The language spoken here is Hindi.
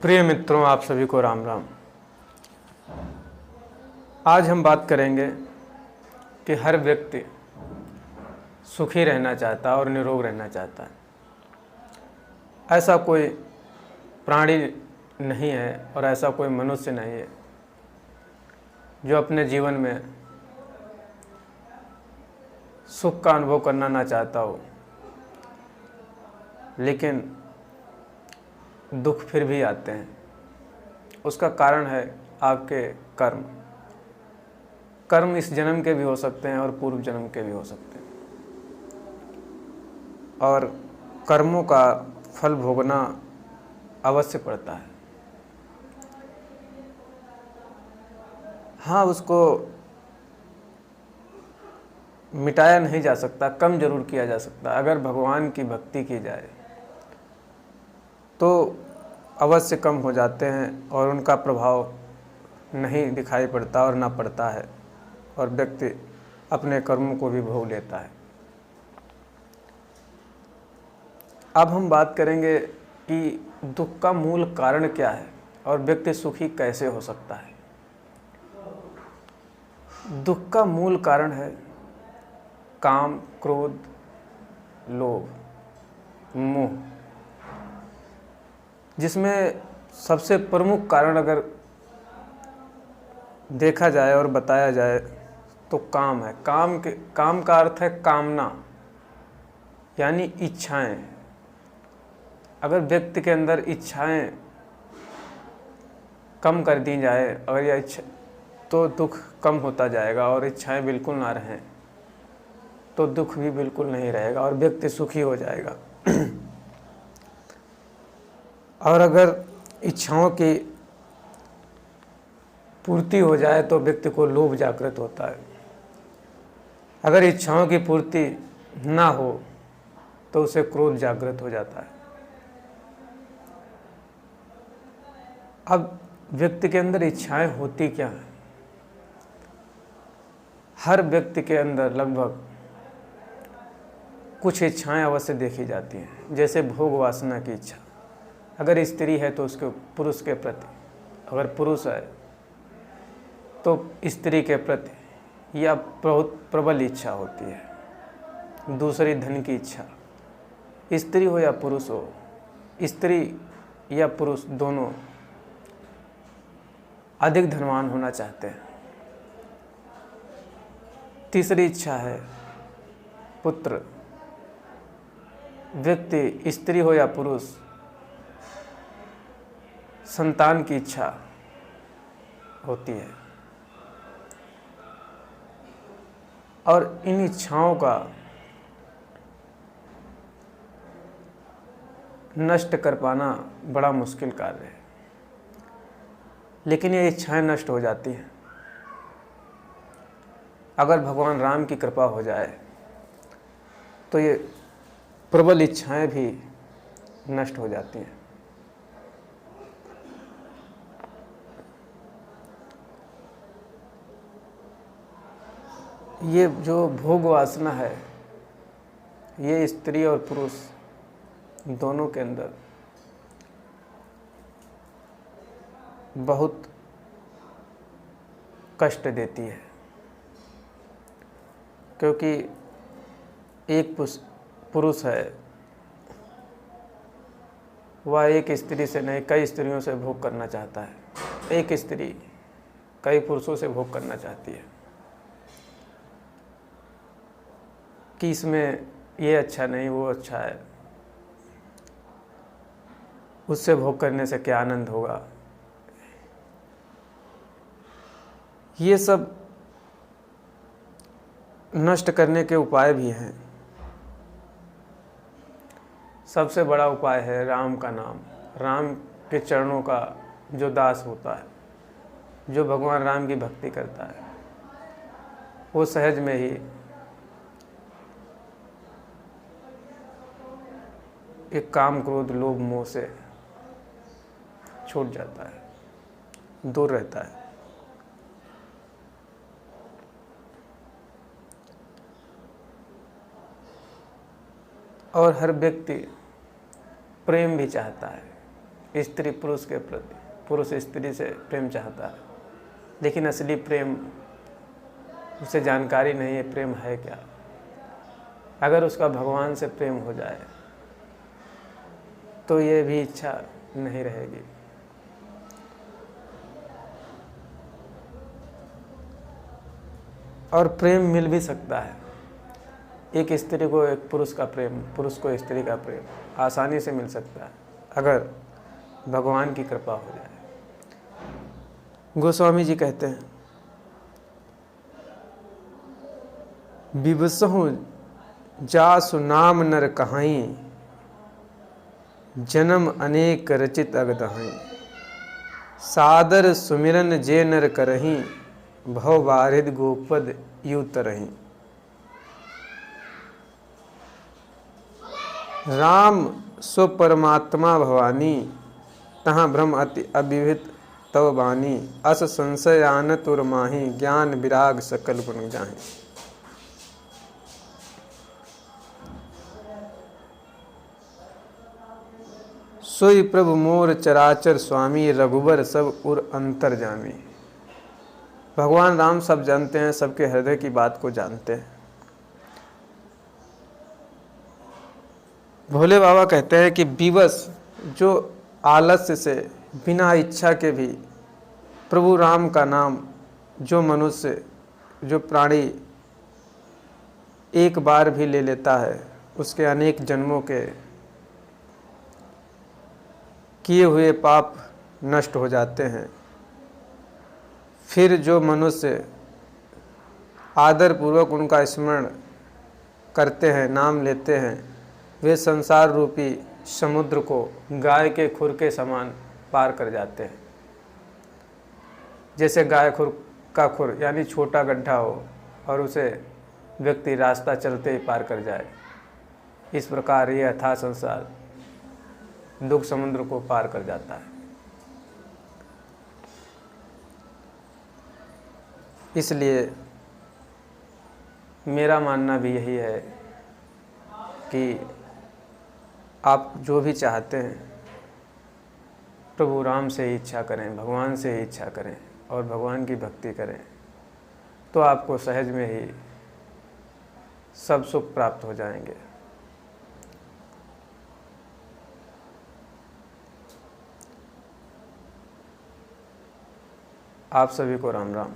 प्रिय मित्रों, आप सभी को राम राम। आज हम बात करेंगे कि हर व्यक्ति सुखी रहना चाहता है और निरोग रहना चाहता है। ऐसा कोई प्राणी नहीं है और ऐसा कोई मनुष्य नहीं है जो अपने जीवन में सुख का अनुभव करना ना चाहता हो, लेकिन दुख फिर भी आते हैं। उसका कारण है आपके कर्म। कर्म इस जन्म के भी हो सकते हैं और पूर्व जन्म के भी हो सकते हैं, और कर्मों का फल भोगना अवश्य पड़ता है। हाँ, उसको मिटाया नहीं जा सकता, कम जरूर किया जा सकता। अगर भगवान की भक्ति की जाए तो अवश्य कम हो जाते हैं और उनका प्रभाव नहीं दिखाई पड़ता और ना पड़ता है, और व्यक्ति अपने कर्मों को भी भोग लेता है। अब हम बात करेंगे कि दुख का मूल कारण क्या है और व्यक्ति सुखी कैसे हो सकता है। दुख का मूल कारण है काम, क्रोध, लोभ, मोह, जिसमें सबसे प्रमुख कारण अगर देखा जाए और बताया जाए तो काम है। काम का अर्थ है कामना, यानी इच्छाएं। अगर व्यक्ति के अंदर इच्छाएं कम कर दी जाए, अगर यह इच्छा, तो दुख कम होता जाएगा, और इच्छाएं बिल्कुल ना रहें तो दुख भी बिल्कुल नहीं रहेगा और व्यक्ति सुखी हो जाएगा। और अगर इच्छाओं की पूर्ति हो जाए तो व्यक्ति को लोभ जागृत होता है। अगर इच्छाओं की पूर्ति ना हो तो उसे क्रोध जागृत हो जाता है। अब व्यक्ति के अंदर इच्छाएं होती क्या हैं? हर व्यक्ति के अंदर लगभग कुछ इच्छाएं अवश्य देखी जाती हैं, जैसे भोग वासना की इच्छा। अगर स्त्री है तो उसके पुरुष के प्रति, अगर पुरुष है तो स्त्री के प्रति यह बहुत प्रबल इच्छा होती है। दूसरी धन की इच्छा, स्त्री हो या पुरुष हो, स्त्री या पुरुष दोनों अधिक धनवान होना चाहते हैं। तीसरी इच्छा है पुत्र। व्यक्ति स्त्री हो या पुरुष संतान की इच्छा होती है, और इन इच्छाओं का नष्ट कर पाना बड़ा मुश्किल कार्य है, लेकिन ये इच्छाएं नष्ट हो जाती हैं। अगर भगवान राम की कृपा हो जाए तो ये प्रबल इच्छाएं भी नष्ट हो जाती हैं। ये जो भोग वासना है, ये स्त्री और पुरुष दोनों के अंदर बहुत कष्ट देती है, क्योंकि एक पुरुष है, वह एक स्त्री से नहीं कई स्त्रियों से भोग करना चाहता है। एक स्त्री कई पुरुषों से भोग करना चाहती है कि इसमें ये अच्छा नहीं, वो अच्छा है, उससे भोग करने से क्या आनंद होगा। ये सब नष्ट करने के उपाय भी हैं। सबसे बड़ा उपाय है राम का नाम। राम के चरणों का जो दास होता है, जो भगवान राम की भक्ति करता है, वो सहज में ही एक काम, क्रोध, लोभ, मोह से छूट जाता है, दूर रहता है। और हर व्यक्ति प्रेम भी चाहता है, स्त्री पुरुष के प्रति, पुरुष स्त्री से प्रेम चाहता है, लेकिन असली प्रेम उसे जानकारी नहीं है प्रेम है क्या। अगर उसका भगवान से प्रेम हो जाए तो ये भी इच्छा नहीं रहेगी। और प्रेम मिल भी सकता है, एक स्त्री को एक पुरुष का प्रेम, पुरुष को स्त्री का प्रेम आसानी से मिल सकता है अगर भगवान की कृपा हो जाए। गोस्वामी जी कहते हैं, विवसहु जासु नाम नर कहाई, जन्म अनेक रचित अगदहाई, सादर सुमिरन जे नर करही, भव बारिद गोपद यू तरही। राम सो परमात्मा भवानी, तहाँ ब्रह्म अति अभिहित तव बानी, अस संशयान तुर माही, ज्ञान विराग सकल गुण जाहि। सोई प्रभु मोर चराचर स्वामी, रघुबर सब उर अंतर जामी। भगवान राम सब जानते हैं, सबके हृदय की बात को जानते हैं। भोले बाबा कहते हैं कि विवश, जो आलस्य से बिना इच्छा के भी प्रभु राम का नाम जो मनुष्य, जो प्राणी एक बार भी ले लेता है, उसके अनेक जन्मों के किए हुए पाप नष्ट हो जाते हैं। फिर जो मनुष्य आदर पूर्वक उनका स्मरण करते हैं, नाम लेते हैं, वे संसार रूपी समुद्र को गाय के खुर के समान पार कर जाते हैं। जैसे गाय खुर का खुर यानी छोटा गड्ढा हो और उसे व्यक्ति रास्ता चलते ही पार कर जाए, इस प्रकार ये अथाह संसार दुख समुद्र को पार कर जाता है। इसलिए मेरा मानना भी यही है कि आप जो भी चाहते हैं प्रभु राम से ही इच्छा करें, भगवान से ही इच्छा करें और भगवान की भक्ति करें, तो आपको सहज में ही सब सुख प्राप्त हो जाएंगे। आप सभी को राम राम।